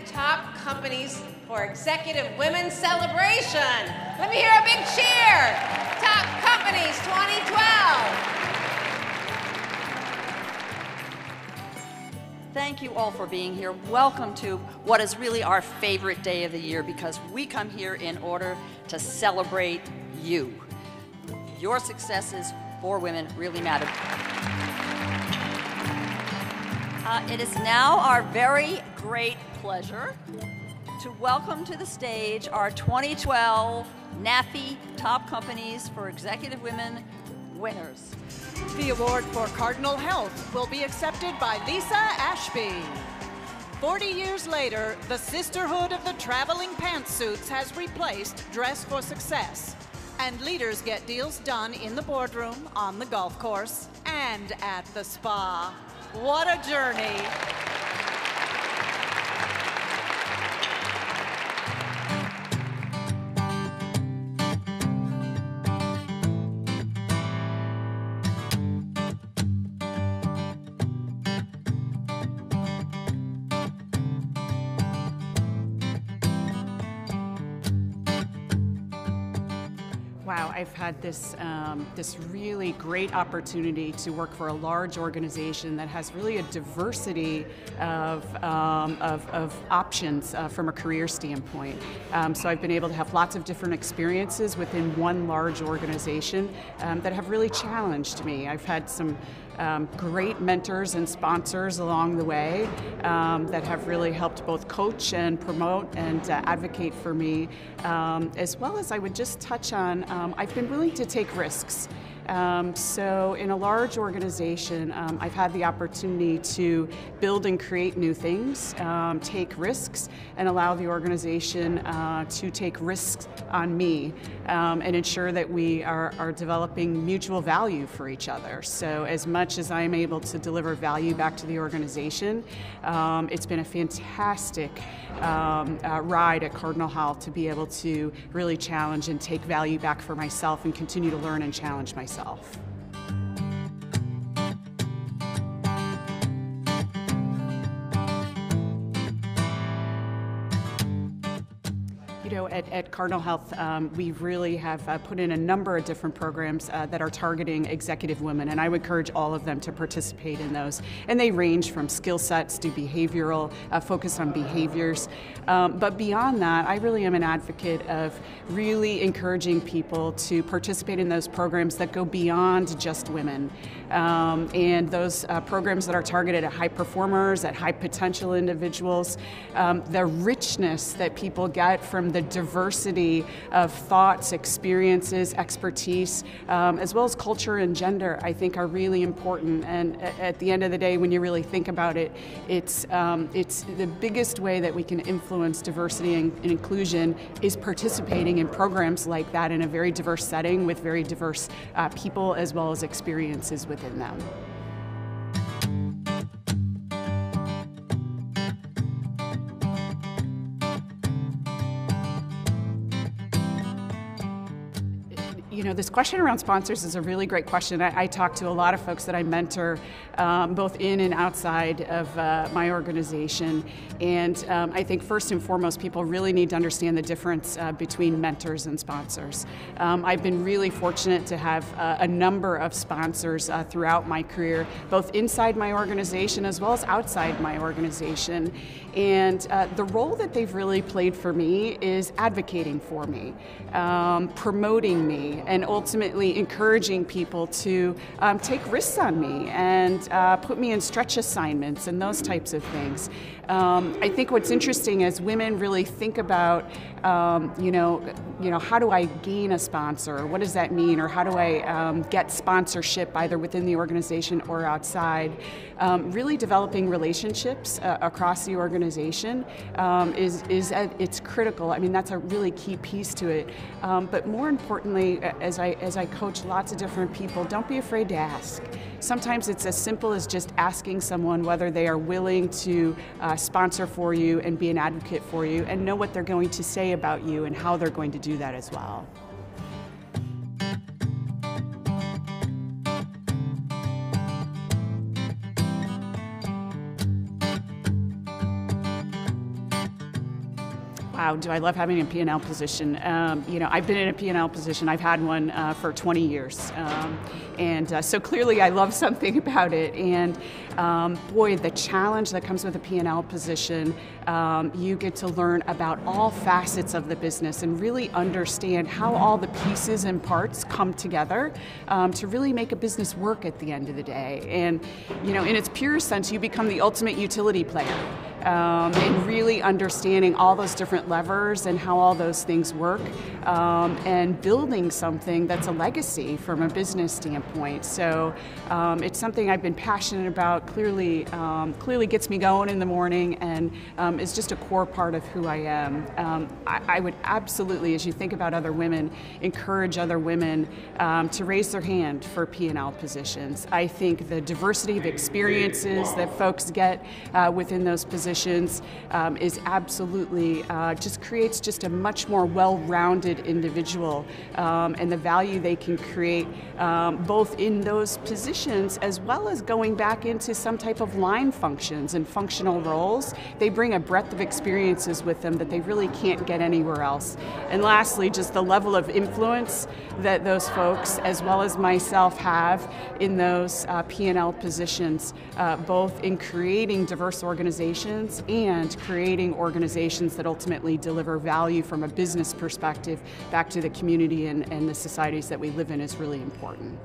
Top Companies for Executive Women Celebration. Let me hear a big cheer. Top Companies 2012. Thank you all for being here. Welcome to what is really our favorite day of the year, because we come here in order to celebrate you. Your successes for women really matter. It is now our very great pleasure to welcome to the stage our 2012 NAFE Top Companies for Executive Women winners. The award for Cardinal Health will be accepted by Lisa Ashby. 40 years later, the Sisterhood of the Traveling Pantsuits has replaced Dress for Success, and leaders get deals done in the boardroom, on the golf course, and at the spa. What a journey! Wow, I've had this really great opportunity to work for a large organization that has really a diversity of options from a career standpoint. So I've been able to have lots of different experiences within one large organization that have really challenged me. I've had some great mentors and sponsors along the way that have really helped both coach and promote and advocate for me, as well as I would just touch on, I've been willing to take risks. So in a large organization, I've had the opportunity to build and create new things, take risks, and allow the organization to take risks on me and ensure that we are developing mutual value for each other. So as much as I'm able to deliver value back to the organization, it's been a fantastic ride at Cardinal Health to be able to really challenge and take value back for myself and continue to learn and challenge myself. You know, at Cardinal Health, we really have put in a number of different programs that are targeting executive women, and I would encourage all of them to participate in those. And they range from skill sets to behavioral, focus on behaviors. But beyond that, I really am an advocate of really encouraging people to participate in those programs that go beyond just women. And those programs that are targeted at high performers, at high potential individuals, the richness that people get from the diversity of thoughts, experiences, expertise, as well as culture and gender, I think are really important. And at the end of the day, when you really think about it, it's the biggest way that we can influence diversity and inclusion is participating in programs like that in a very diverse setting with very diverse people as well as experiences within them. You know, this question around sponsors is a really great question. I talk to a lot of folks that I mentor, both in and outside of my organization. And I think first and foremost, people really need to understand the difference between mentors and sponsors. I've been really fortunate to have a number of sponsors throughout my career, both inside my organization as well as outside my organization. And the role that they've really played for me is advocating for me, promoting me, and ultimately encouraging people to take risks on me and put me in stretch assignments and those types of things. I think what's interesting is women really think about, you know, how do I gain a sponsor? What does that mean? Or how do I get sponsorship either within the organization or outside? Really developing relationships across the organization it's critical. I mean, that's a really key piece to it. But more importantly, as I coach lots of different people, don't be afraid to ask. Sometimes it's as simple as just asking someone whether they are willing to sponsor for you and be an advocate for you and know what they're going to say about you and how they're going to do that as well. Wow, do I love having a P&L position? You know, I've been in a P&L position. I've had one for 20 years. So clearly I love something about it. And boy, the challenge that comes with a P&L position, you get to learn about all facets of the business and really understand how all the pieces and parts come together to really make a business work at the end of the day. And, you know, in its pure sense, you become the ultimate utility player. And really understanding all those different levers and how all those things work, and building something that's a legacy from a business standpoint. So it's something I've been passionate about, clearly gets me going in the morning, and is just a core part of who I am. I would absolutely, as you think about other women, encourage other women to raise their hand for P&L positions. I think the diversity of experiences that folks get within those positions is absolutely just creates just a much more well-rounded individual, and the value they can create both in those positions as well as going back into some type of line functions and functional roles. They bring a breadth of experiences with them that they really can't get anywhere else. And lastly, just the level of influence that those folks, as well as myself, have in those P&L positions, both in creating diverse organizations and creating organizations that ultimately deliver value from a business perspective back to the community and the societies that we live in, is really important.